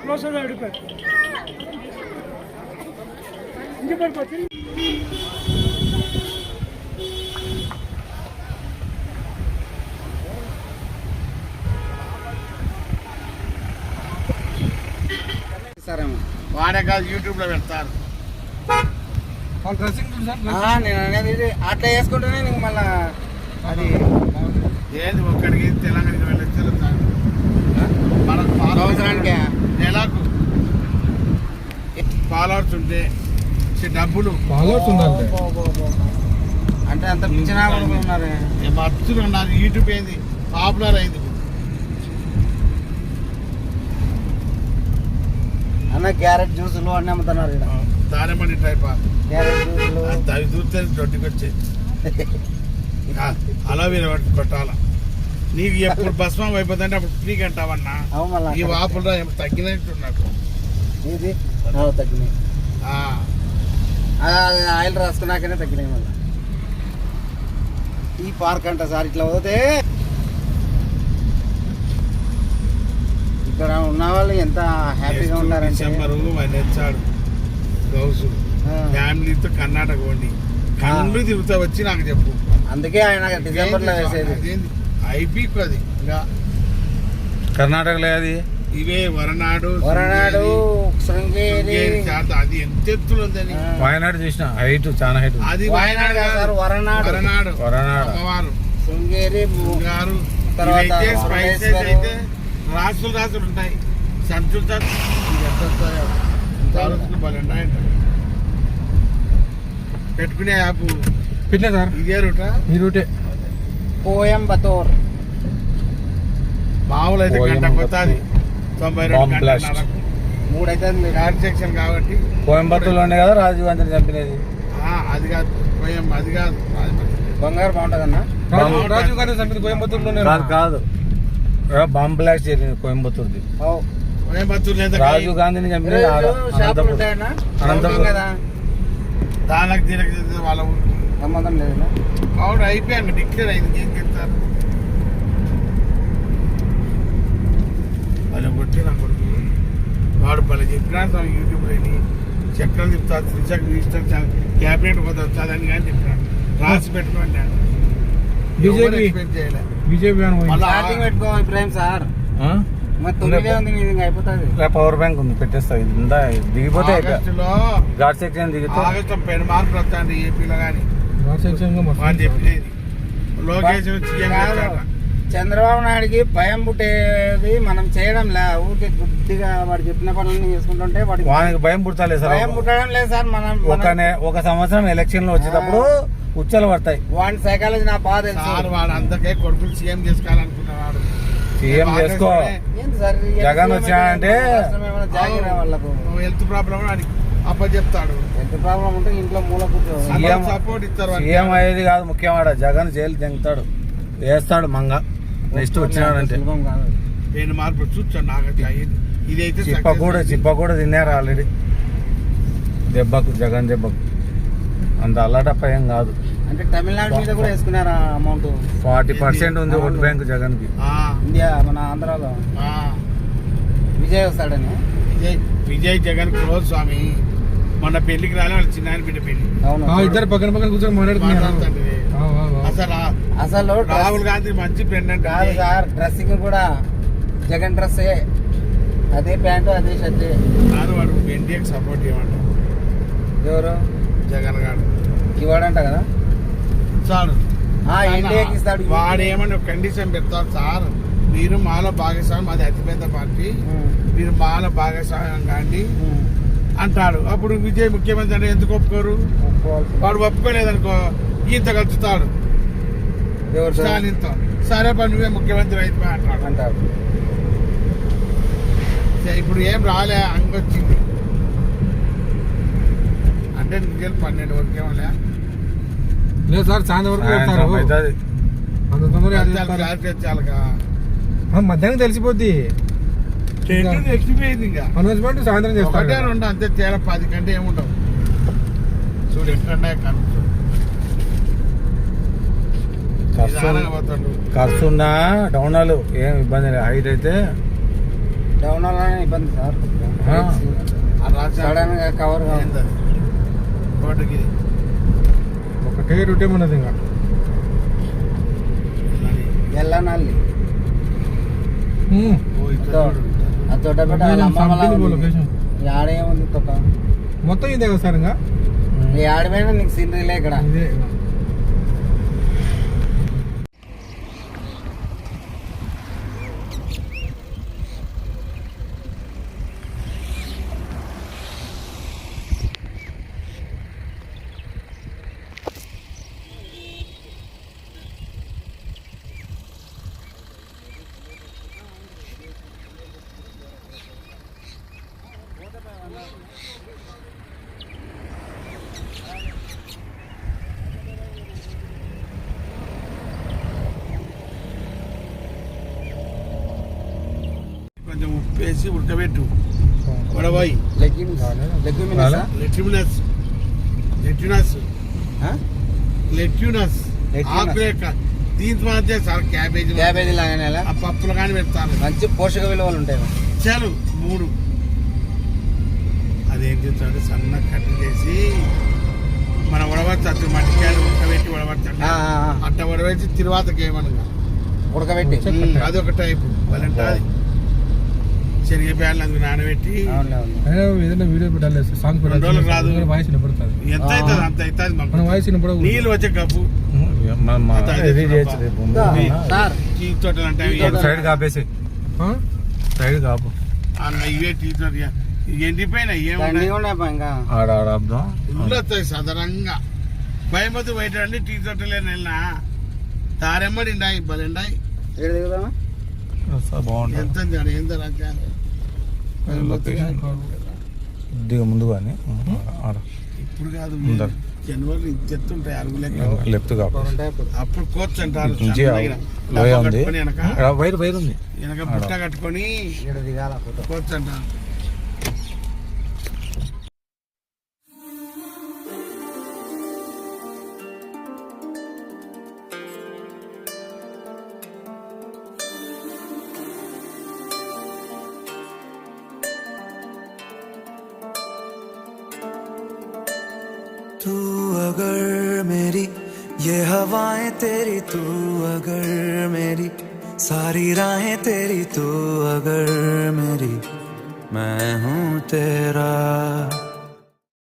Close వాడే కాదు YouTube లో పెడతారు. నేను అనేది అట్లా వేసుకుంటేనే నీకు మళ్ళా అది ఏది ఒక్కడికి తెలంగాణకి వెళ్ళొచ్చు సంవత్సరానికి నెలకు ఫాలోవర్స్ ఉంటే డబ్బులు అంటే అంత పిచ్చిన ఉన్నారు. మత్తులు ఉన్నారు. యూట్యూబ్ ఏంది పాపులర్ అయింది. అన్న క్యారెట్ జ్యూసులు అన్నీ అమ్ముతున్నారు. దానిమ్మని టైప్ క్యారెట్ జ్యూసులు అవి చూస్తే దొడ్డికి వచ్చాయి. అలా వీరు కొట్టాల. నీకు ఎప్పుడు భస్మం అయిపోతుంటే అప్పుడు ఫ్రీగా అంటావన్నా. ఈ వాపుల్లో ఏమో తగ్గినట్టున్నాడు. ఇది తగ్గినాయి. ఆయిల్ రాసుకున్నాకనే తగ్గినాయి. మళ్ళీ ఈ పార్క్ అంట సార్ ఇట్లా పోతే ఇక్కడ ఉన్న వాళ్ళు ఎంత హ్యాపీగా ఉన్నారంటే డిసెంబర్ వచ్చాడు గౌసు ఫ్యామిలీతో కర్ణాటక పోండి. కళ్ళు తిరుగుతా వచ్చి నాకు చెప్పు. అందుకే ఆయన డిసెంబర్ లో వేసేది ఐపీక్ అది ఇంకా కర్ణాటకలో అది ఇవే వరనాడు శృంగేరి అది ఎంత ఎత్తులు ఉందని. వాయనాడు చూసిన హైట్ చాలా హైట్. అది వాయనాడు కాదు వరనాడు అమ్మవారు శృంగేరి గారు. స్పైసెస్ అయితే రాసులు ఉంటాయి. సంచులు పెట్టుకునే యాప్ పెట్టినా సార్. ఇదే రూటా? ఈ రూటే. కోయంబత్తూర్ మామూలు అయితే గంట కొత్తది 92 3 అయితే సెక్షన్ కాబట్టి. కోయంబత్తూర్లో ఉండే కదా రాజీవ్ గాంధీ చంపినది. అది కాదు అది కాదు బంగారు బాగుంటుంది అన్న. రాజీవ్ గాంధీ చంపింది కోయంబత్తూర్లోనే కాదు. బాంబ్ బ్లాస్ట్ జరిగింది కోయంబత్తూర్ది. కోయంబత్తూర్ లేదా రాజీవ్ గాంధీని చంపినది అనంతపురం కదా. దానికి దీనికి వాళ్ళ ఊరికి సంబంధం లేదు. అవును అయిపోయాను. డిక్లేర్ అయింది. ఏం చెప్తారు వాళ్ళ కొట్టి నా కొడుకు వాడు పలు చెప్పినాడు. యూట్యూబ్ లేని చక్రాలు చెప్తారు. త్రిచక్ర ఇష్టం క్యాబినెట్ పోతారు చదని కానీ చెప్పినాడు. రాసి పెట్టుకోండి. పెట్టుకో ఇబ్రాహిం సార్. పవర్ బ్యాంక్ ఉంది పెట్టేస్తా. దిగిపోతే ఘాట్ సెక్షన్ దిగితే ఆగస్టు 10 మార్కులు వస్తాయండి ఏపీలో. కానీ లోకేష్ చంద్రబాబు నాయుడికి భయం పుట్టేది మనం చేయడం లే. ఊరికి గుడ్డిగా వాడు చెప్పిన పనులను చేసుకుంటుంటే వాడికి భయం పుట్టాలి సార్. భయం పుట్టడం లేదు సార్. మనం ఒక సంవత్సరం ఎలక్షన్ లో వచ్చేటప్పుడు ఉచ్చలు పడతాయి. వాడి సైకాలజీ నా బాధ సార్. వాడు అందరికీ కొడుకులు సీఎం చేసుకోవాలనుకుంటున్నాడు. సీఎం చేసుకో. జగన్ వచ్చాడంటే హెల్త్ ప్రాబ్లం అప్పచెప్తాడు. హెల్త్ ప్రాబ్లం ఉంటే ఇంట్లో మూల సీఎం సపోర్ట్ ఇస్తారు. సీఎం అయ్యేది కాదు ముఖ్యం. ఆడ జగన్ జైలు తెంగుతాడు, వేస్తాడు మంగ. నెక్స్ట్ వచ్చినాడంటే నేను మార్పు చూచాను. నాకైతే ఇదైతే చిప్ప కూడా తిన్నారు ఆల్రెడీ. దెబ్బకు జగన్ దెబ్బకు అంత అల్లటప్ప ఏం కాదు. అంటే తమిళనాడు మీద కూడా వేసుకున్నారా అమౌంట్? 40% ఉంది ఓట్ బ్యాంక్ జగన్ కి. ఇండియా మన ఆంధ్రాలో విజయ్ వస్తాడని. విజయ్ జగన్ క్లోజ్ స్వామి. మొన్న పెళ్లికి రాలే వాళ్ళ చిన్న బిడ్డ పెళ్లి. ఇద్దరు పక్కన కూర్చొని మాట్లాడుతున్నారు. అసలు రాహుల్ గాంధీ మంచి ఫ్రెండ్ అంటే కాదు సార్. డ్రెస్సింగ్ కూడా జగన్ డ్రెస్, అదే ప్యాంటు అదే షర్ట్. కాదు వాడు ఎన్డీఏకి సపోర్ట్ చేయమంటారు. ఎవరు? జగన్ గారు ఇవాడంట కదా చాలు. ఎన్డీఏకి ఇస్తాడు. వాడు ఏమన్నా కండిషన్ పెడతాడు సార్. మీరు మాలో భాగస్వామ్యం, మాది అతిపెద్ద పార్టీ, మీరు మాలో భాగస్వామ్యం కాండి అంటాడు. అప్పుడు విజయ్ ముఖ్యమంత్రి అంటే ఎందుకు ఒప్పుకోరు? వాడు ఒప్పుకోలేదనుకో ఈత కలుపుతాడు స్టాలిన్తో. సరే పని నువ్వే ముఖ్యమంత్రి అయితే అంటాడు. ఇప్పుడు ఏం రాలే అంగొచ్చింది అంటే 12 వరకు ఏమలే లేదు సార్. మధ్యాహ్నం తెలిసిపోద్ది. ఎక్కిపోయింది. ఇంకా అనౌన్స్మెంట్ సాయంత్రం చేస్తాడు. 1-2 అంతే తేడా. 10 కంటే ఏముండవు. చూడు ఎట్లున్నాయి కనుక నిదానంగా పోతాడు. ఖర్చు ఉన్నా డౌనాలు ఏం ఇబ్బంది లేదు. హైట్ అయితే డౌన్ అవ్వాలని ఇబ్బంది సార్. ఆ. ఆ రాజా సడన్ గా కవర్ ఏందది? కోటగిరి ఒకటే రూటే ఉన్నది ఇంకా మరి. వెళ్ళనాలి ఓ ఇట్లా చూడు. ఆ తోట పెట్ట ఆడేముంది తొక్క మొత్తం ఇదే కదా సార్ ఇంకా ఈ ఆడిపోయినా నీకు సీనరీలే ఇక్కడ. ఇదే కొంచెం ఉప్పు వేసి ఉడకబెట్టు వడబాయి లెగ్గిన్స్ రాలే? లెట్యూనస్ లెట్యూనస్ లెట్యూనస్ Leguminous. ఆకులేక దీంతో మధ్య సార్ క్యాబేజీ క్యాబేజీ లాగానే అలా ఆ పప్పులు కానీ పెడతారు మంచి పోషక విలువలు ఉంటాయి. చాలు 3 అదేం చేస్తాడు సన్న కట్ చేసి మన వడవచ్చు అతను మట్టికాయలు ఉడకబెట్టి వడవచ్చు అట్ట వడబెట్టి తిరువాతకి ఏమనగా ఉడకబెట్టి అదొక టైపు వాళ్ళంటే శనగ బ్యాళ్ళు అందుకు నానబెట్టి ఏదైనా వీడియో పెట్టాలి సాంగ్ 2 రోజులకు రాదు. వాయిస్ వినపడుతుంది. ఎంత అవుతుంది అంత అవుతుంది మన వాయిస్ వినపడదు. నీళ్ళు వచ్చే కప్పు ఇది చేయొచ్చు రేపు. సార్ టీ తోటలు అంటే సైడ్ కాపేసి సైడ్ కాపు అన్న ఇవే టీ తోట ఎండిపోయినా దండిగా ఏమున్నాయి ఉన్నాయి ఇంకా. ఆడ ఆడబ్దాం ఇల్లు వస్తాయి సాధారణంగా భయమతి బయట అండి టీ తోటలే వెళ్ళినా తారెమ్మడి బలండాయి ఏడు దిగుదామా? బాగుంటుంది ఎంత ఎంత రాజ్యాలు లొకేషన్ కొద్దిగా ముందు కానీ ఆడ ఇప్పుడు కాదు ముందర. జనవరి ఇంతెత్తుంటాయి అరుగు లెక్క లెఫ్ట్ కాపు ఉంటాయి అప్పుడు. అప్పుడు కోచ్ అంటారు మంచి సన్నగా. లోయ డబ్బా ఉంది కట్టుకొని వెనక వైర్ వైర్ ఉంది వెనక బుట్ట కట్టుకొని ఏడు దిగాల ఫోటో. కోచ్ అంటారు. तू अगर मेरी ये हवाएं तेरी, तू अगर मेरी सारी राहें तेरी, तू अगर मेरी मैं हूँ तेरा।